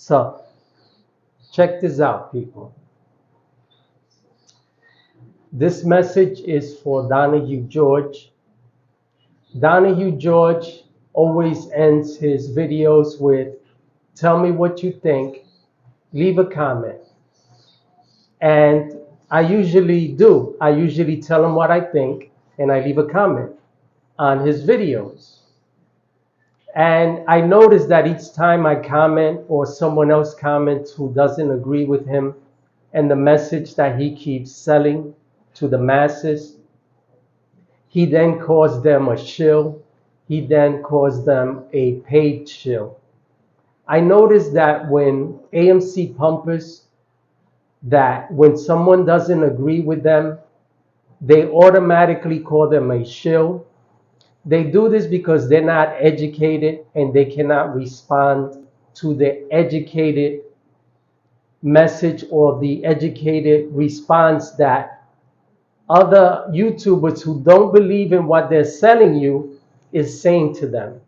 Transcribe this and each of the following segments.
So, check this out, people. This message is for Donahue George. Donahue George always ends his videos with, tell me what you think, leave a comment. And I usually do. I usually tell him what I think, and I leave a comment on his videos. And I notice that each time I comment or someone else comments who doesn't agree with him and the message that he keeps selling to the masses, he then calls them a shill. He then calls them a paid shill. I noticed that when AMC pumpers, that when someone doesn't agree with them, they automatically call them a shill. They do this because they're not educated and they cannot respond to the educated message or the educated response that other YouTubers who don't believe in what they're selling you is saying to them.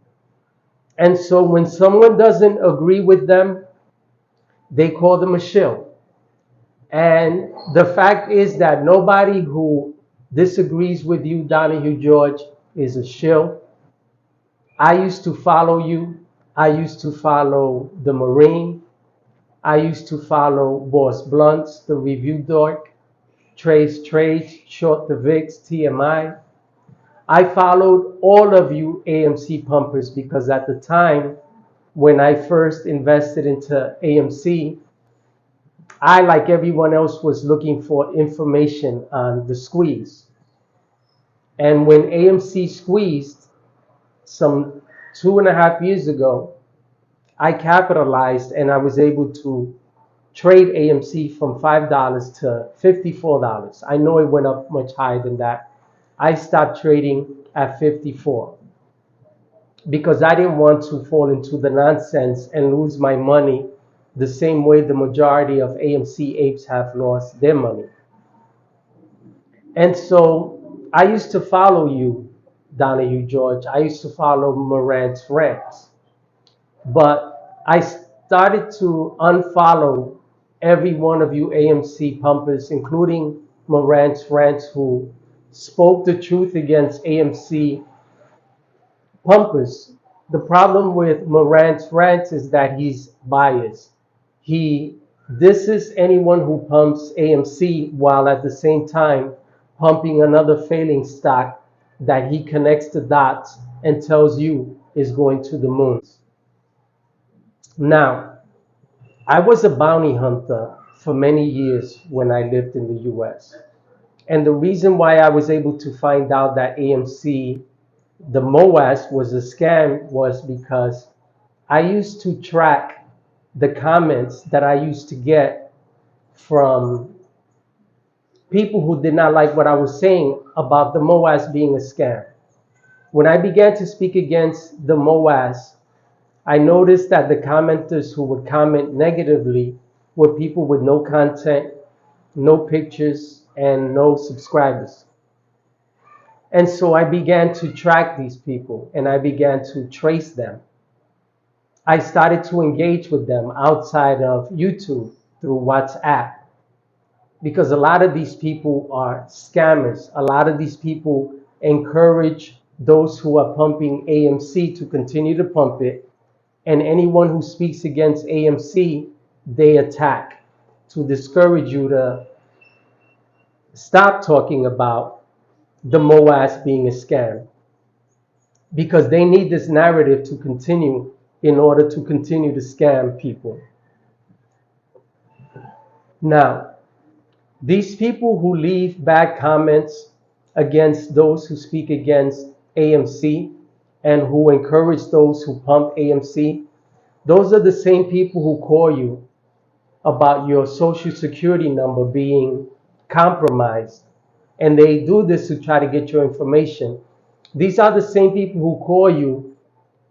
And so when someone doesn't agree with them, they call them a shill. And the fact is that nobody who disagrees with you, Donahue George, is a shill. I used to follow you. I used to follow the Marine. I used to follow Boss Blunts, the Review Dork, Trace Trades, Short the Vix, TMI. I followed all of you AMC pumpers because at the time when I first invested into AMC, I, like everyone else, was looking for information on the squeeze. And when AMC squeezed some 2.5 years ago, I capitalized and I was able to trade AMC from $5 to $54. I know it went up much higher than that. I stopped trading at 54 because I didn't want to fall into the nonsense and lose my money the same way the majority of AMC apes have lost their money. And so I used to follow you, Donahue George. I used to follow Morant's rants. But I started to unfollow every one of you AMC pumpers, including Morant's rants, who spoke the truth against AMC pumpers. The problem with Morant's rants is that he's biased. He disses anyone who pumps AMC while at the same time pumping another failing stock that he connects the dots and tells you is going to the moon. Now, I was a bounty hunter for many years when I lived in the US. And the reason why I was able to find out that AMC, the MOAS, was a scam was because I used to track the comments that I used to get from people who did not like what I was saying about the MOAS being a scam. When I began to speak against the MOAS, I noticed that the commenters who would comment negatively were people with no content, no pictures, and no subscribers. And so I began to track these people and I began to trace them. I started to engage with them outside of YouTube through WhatsApp because a lot of these people are scammers. A lot of these people encourage those who are pumping AMC to continue to pump it. And anyone who speaks against AMC, they attack to discourage you to stop talking about the MOAS being a scam because they need this narrative to continue in order to continue to scam people. Now, these people who leave bad comments against those who speak against AMC and who encourage those who pump AMC, those are the same people who call you about your social security number being compromised. And they do this to try to get your information. These are the same people who call you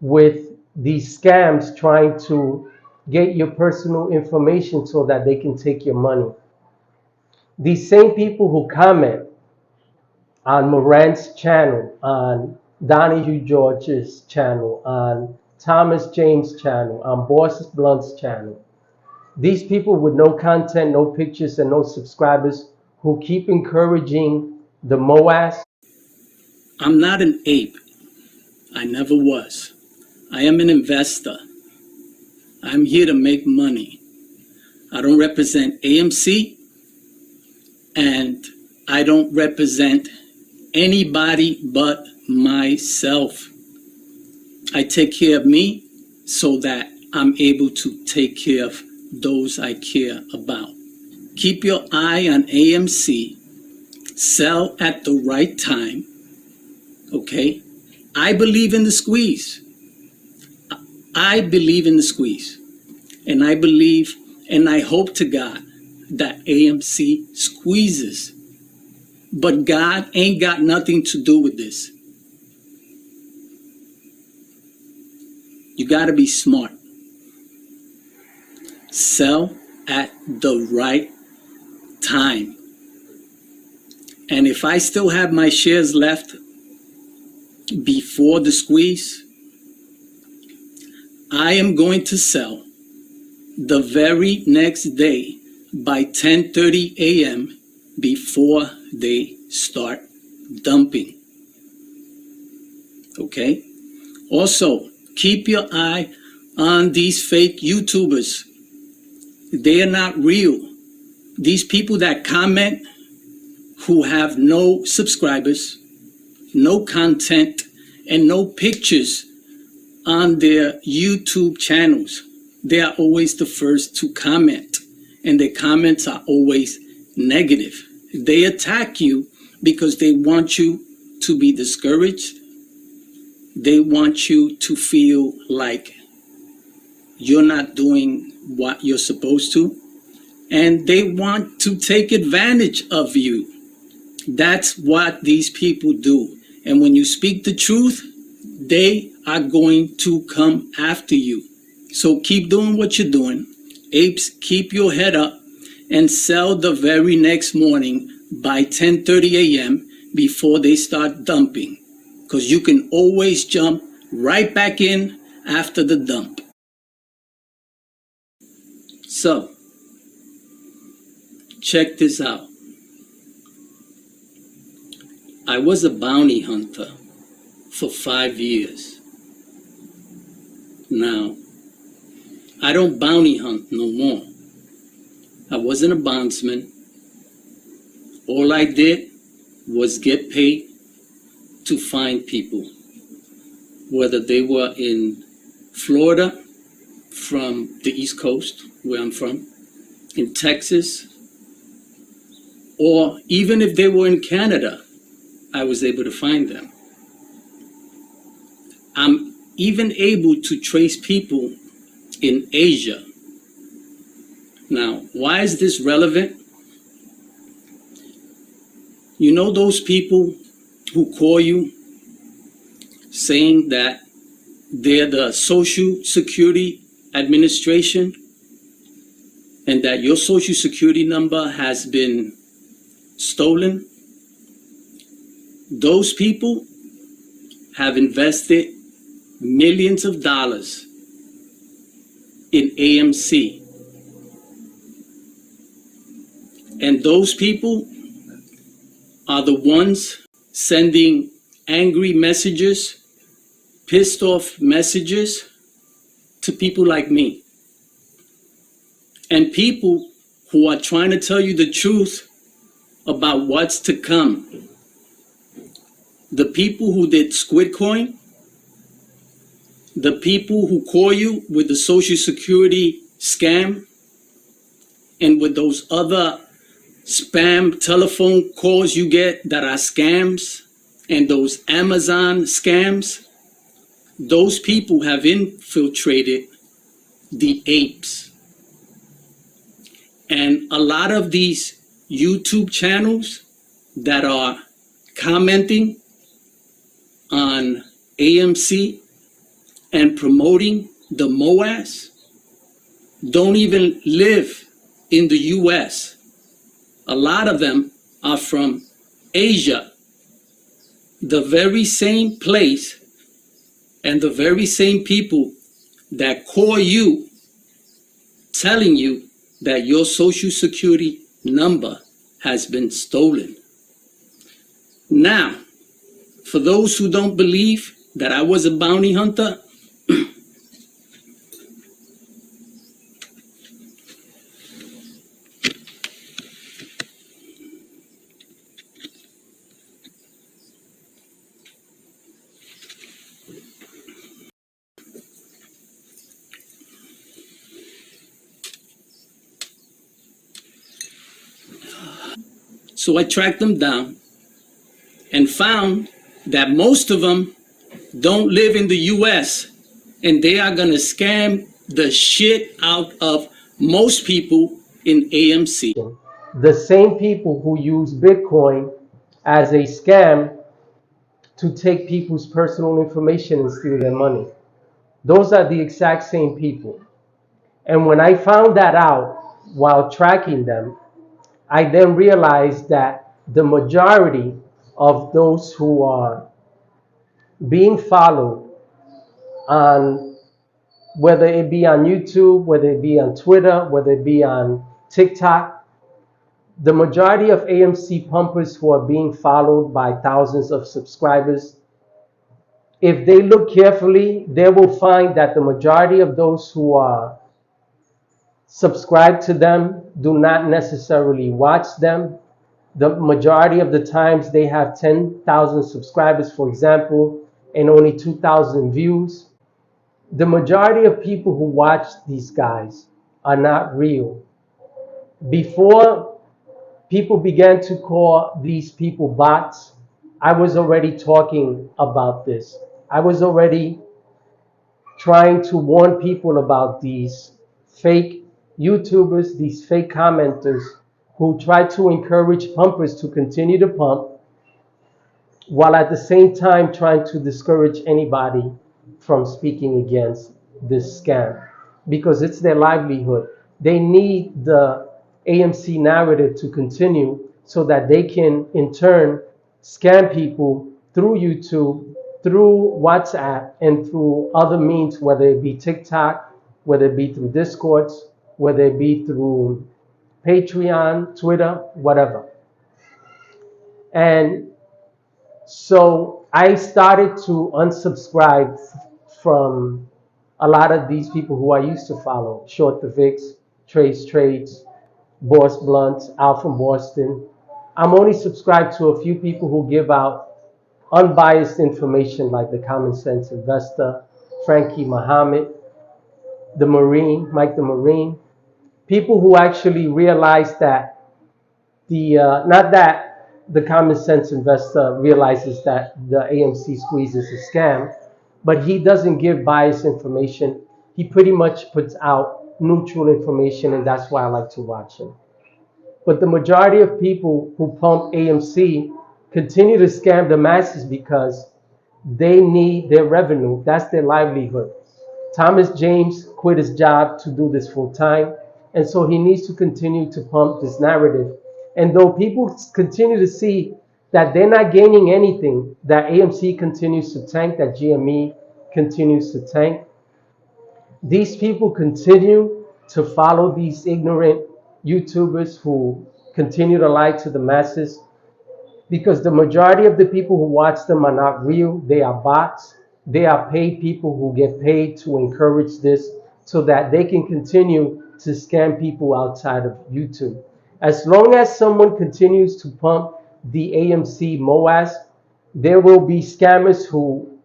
with these scams trying to get your personal information so that they can take your money. These same people who comment on Morant's channel, on Donahue George's channel, on Thomas James' channel, on Boss Blunt's channel, These people with no content, no pictures, and no subscribers who keep encouraging the MOAS. I'm not an ape. I never was. I am an investor. I'm here to make money. I don't represent AMC, and I don't represent anybody but myself. I take care of me so that I'm able to take care of those I care about. Keep your eye on AMC. Sell at the right time. Okay? I believe in the squeeze. I believe in the squeeze. And I believe and I hope to God that AMC squeezes. But God ain't got nothing to do with this. You got to be smart. Sell at the right time. And if I still have my shares left before the squeeze, I am going to sell the very next day by 10:30 a.m. before they start dumping. Okay? Also, keep your eye on these fake YouTubers. They are not real. These people that comment who have no subscribers, no content, and no pictures on their YouTube channels, they are always the first to comment, and their comments are always negative. They attack you because they want you to be discouraged. They want you to feel like you're not doing what you're supposed to, and they want to take advantage of you. That's what these people do. And when you speak the truth, they are going to come after you. So keep doing what you're doing. Apes, keep your head up and sell the very next morning by 10:30 a.m. before they start dumping. Because you can always jump right back in after the dump. So, check this out. I was a bounty hunter for 5 years. Now, I don't bounty hunt no more. I wasn't a bondsman. All I did was get paid to find people, whether they were in Florida, from the East Coast, where I'm from, in Texas, or even if they were in Canada, I was able to find them. I'm even able to trace people in Asia. Now, why is this relevant? You know those people who call you saying that they're the Social Security Administration and that your Social Security number has been stolen? Those people have invested millions of dollars in AMC. And those people are the ones sending angry messages, pissed off messages to people like me. And people who are trying to tell you the truth about what's to come. The people who did Squid Coin, the people who call you with the Social Security scam, and with those other spam telephone calls you get that are scams, and those Amazon scams, those people have infiltrated the apes. And a lot of these YouTube channels that are commenting on AMC and promoting the MOAS don't even live in the US. A lot of them are from Asia, the very same place and the very same people that call you telling you that your social security number has been stolen. Now, for those who don't believe that I was a bounty hunter, so I tracked them down and found that most of them don't live in the US, and they are gonna scam the shit out of most people in AMC. The same people who use Bitcoin as a scam to take people's personal information and steal their money. Those are the exact same people. And when I found that out while tracking them, I then realized that the majority of those who are being followed on, whether it be on YouTube, whether it be on Twitter, whether it be on TikTok, the majority of AMC pumpers who are being followed by thousands of subscribers, if they look carefully, they will find that the majority of those who are subscribed to them do not necessarily watch them. The majority of the times they have 10,000 subscribers, for example, and only 2,000 views. The majority of people who watch these guys are not real. Before people began to call these people bots, I was already talking about this. I was already trying to warn people about these fake YouTubers, these fake commenters who try to encourage pumpers to continue to pump while at the same time trying to discourage anybody from speaking against this scam because it's their livelihood. They need the AMC narrative to continue so that they can in turn scam people through YouTube, through WhatsApp, and through other means, whether it be TikTok, whether it be through Discords, whether it be through Patreon, Twitter, whatever. And so I started to unsubscribe from a lot of these people who I used to follow. Short the Vix, Trace Trades, Boss Blunt, Al from Boston. I'm only subscribed to a few people who give out unbiased information like the Common Sense Investor, Frankie Muhammad, the Marine, Mike the Marine. People who actually realize that not that the Common Sense Investor realizes that the AMC squeeze is a scam, but he doesn't give biased information. He pretty much puts out neutral information, and that's why I like to watch him. But the majority of people who pump AMC continue to scam the masses because they need their revenue. That's their livelihood. Thomas James quit his job to do this full time, and so he needs to continue to pump this narrative. And though people continue to see that they're not gaining anything, that AMC continues to tank, that GME continues to tank, these people continue to follow these ignorant YouTubers who continue to lie to the masses because the majority of the people who watch them are not real. They are bots. They are paid people who get paid to encourage this so that they can continue to scam people outside of YouTube. As long as someone continues to pump the AMC MOAS, there will be scammers who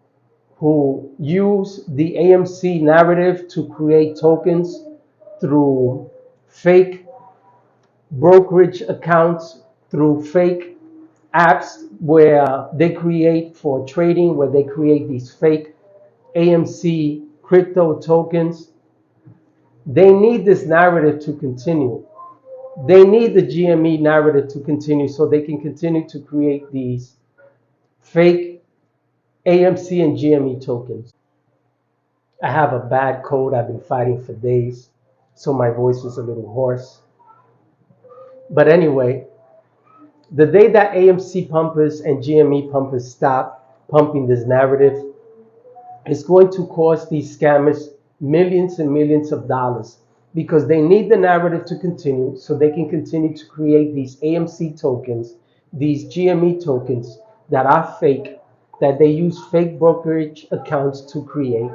use the AMC narrative to create tokens through fake brokerage accounts, through fake apps where they create for trading, where they create these fake AMC crypto tokens. They need this narrative to continue. They need the GME narrative to continue so they can continue to create these fake AMC and GME tokens. I have a bad cold. I've been fighting for days, so my voice is a little hoarse. But anyway, the day that AMC pumpers and GME pumpers stop pumping this narrative, it's going to cost these scammers millions and millions of dollars. because they need the narrative to continue so they can continue to create these AMC tokens, these GME tokens that are fake, that they use fake brokerage accounts to create,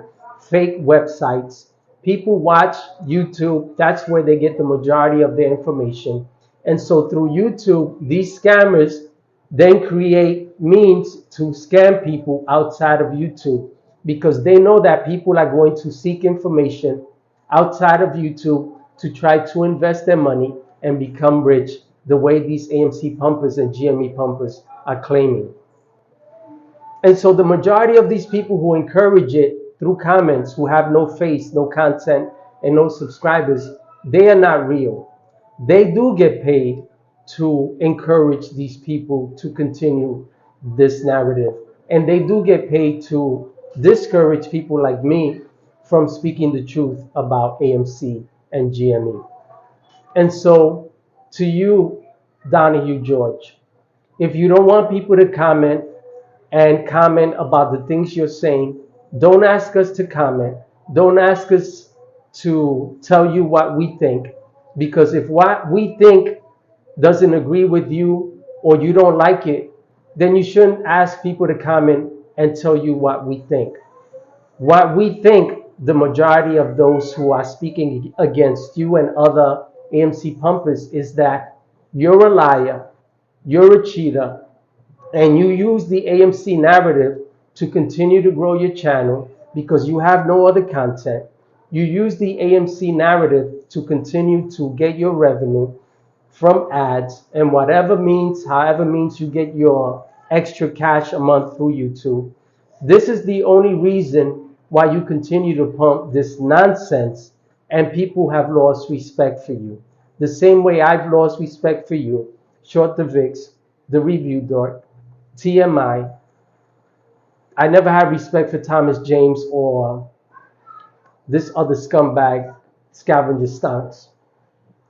fake websites. People watch YouTube, that's where they get the majority of their information. And so through YouTube, these scammers then create means to scam people outside of YouTube because they know that people are going to seek information outside of YouTube to try to invest their money and become rich the way these AMC pumpers and GME pumpers are claiming. And so the majority of these people who encourage it through comments, who have no face, no content, and no subscribers, they are not real. They do get paid to encourage these people to continue this narrative. And they do get paid to discourage people like me from speaking the truth about AMC and GME. And so, to you, Donahue George, if you don't want people to comment and comment about the things you're saying, don't ask us to comment. Don't ask us to tell you what we think. Because if what we think doesn't agree with you or you don't like it, then you shouldn't ask people to comment and tell you what we think. What we think, the majority of those who are speaking against you and other AMC pumpers, is that you're a liar, you're a cheater, and you use the AMC narrative to continue to grow your channel because you have no other content. You use the AMC narrative to continue to get your revenue from ads and whatever means, however means you get your extra cash a month through YouTube. This is the only reason why you continue to pump this nonsense and people have lost respect for you. The same way I've lost respect for you, Short the Vix, the Review Dork, TMI. I never had respect for Thomas James or this other scumbag, Scavenger Stunts.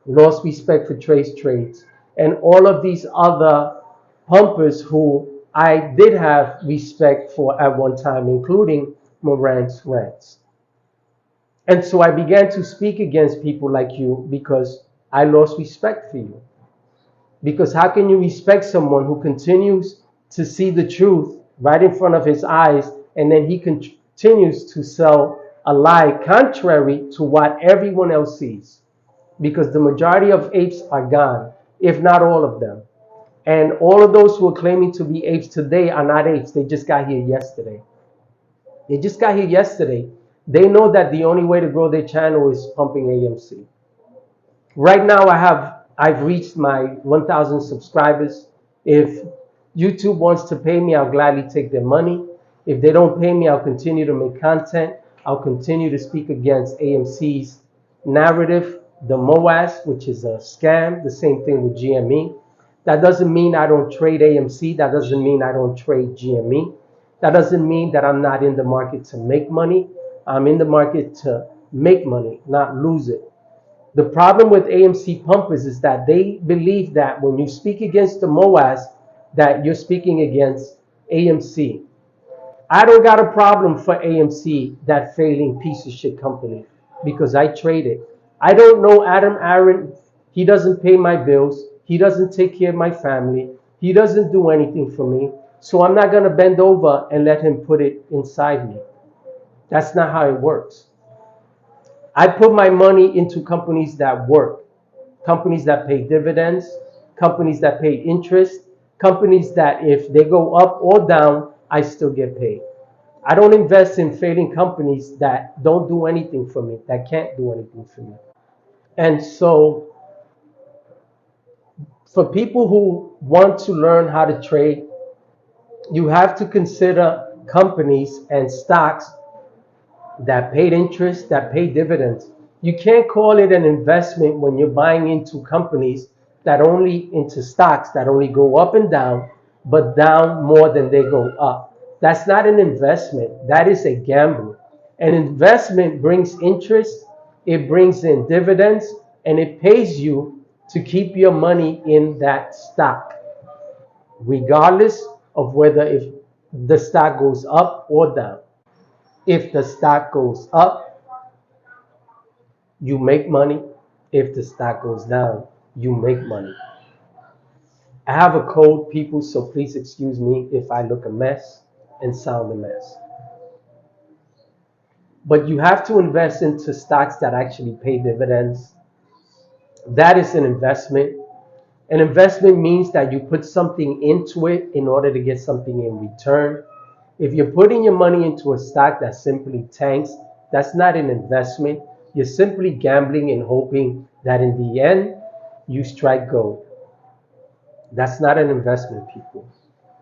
Lost respect for Trace Trades, and all of these other pumpers who I did have respect for at one time, including Morant's Rants. And so I began to speak against people like you because I lost respect for you. Because how can you respect someone who continues to see the truth right in front of his eyes and then he continues to sell a lie contrary to what everyone else sees? Because the majority of apes are gone, if not all of them. And all of those who are claiming to be apes today are not apes. They just got here yesterday. They just got here yesterday. They know that the only way to grow their channel is pumping AMC. Right now, I've reached my 1,000 subscribers. If YouTube wants to pay me, I'll gladly take their money. If they don't pay me, I'll continue to make content. I'll continue to speak against AMC's narrative, the MOAS, which is a scam. The same thing with GME. That doesn't mean I don't trade AMC. That doesn't mean I don't trade GME. That doesn't mean that I'm not in the market to make money. I'm in the market to make money, not lose it. The problem with AMC pumpers is that they believe that when you speak against the MOAS, that you're speaking against AMC. I don't got a problem for AMC, that failing piece of shit company, because I trade it. I don't know Adam Aaron. He doesn't pay my bills. He doesn't take care of my family. He doesn't do anything for me. So I'm not going to bend over and let him put it inside me. That's not how it works. I put my money into companies that work, companies that pay dividends, companies that pay interest, companies that if they go up or down, I still get paid. I don't invest in failing companies that don't do anything for me, that can't do anything for me. And so for people who want to learn how to trade, you have to consider companies and stocks that paid interest, that pay dividends. You can't call it an investment when you're buying into companies that only, into stocks that only go up and down, but down more than they go up. That's not an investment. That is a gamble. An investment brings interest, it brings in dividends, and it pays you to keep your money in that stock, regardless of whether if the stock goes up or down. If the stock goes up, You make money. If the stock goes down, you make money. I have a code, people, so please excuse me if I look a mess and sound a mess. But you have to invest into stocks that actually pay dividends. That is an investment. An investment means that you put something into it in order to get something in return. If you're putting your money into a stock that simply tanks, that's not an investment. You're simply gambling and hoping that in the end, you strike gold. That's not an investment, people.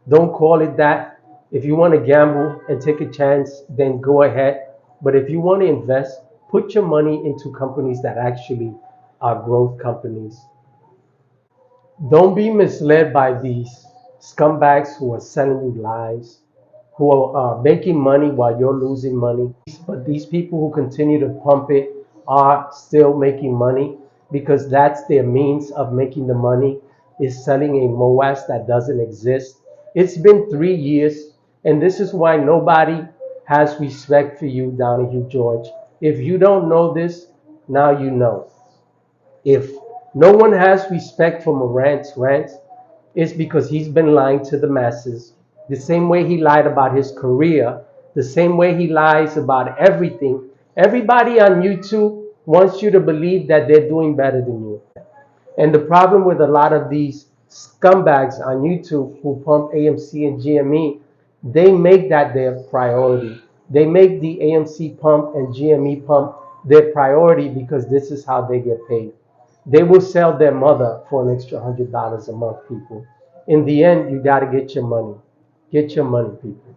Don't call it that. If you want to gamble and take a chance, then go ahead. But if you want to invest, put your money into companies that actually are growth companies. Don't be misled by these scumbags who are selling you lies, who are making money while you're losing money. But these people who continue to pump it are still making money because that's their means of making the money, is selling a MOAS that doesn't exist. It's been 3 years, and this is why nobody has respect for you, Donahue George. If you don't know this, now you know. If no one has respect for Morant's rant, it's because he's been lying to the masses. The same way he lied about his career, the same way he lies about everything. Everybody on YouTube wants you to believe that they're doing better than you. And the problem with a lot of these scumbags on YouTube who pump AMC and GME, they make that their priority. They make the AMC pump and GME pump their priority because this is how they get paid. They will sell their mother for an extra $100 a month, people. In the end, you got to get your money. Get your money, people.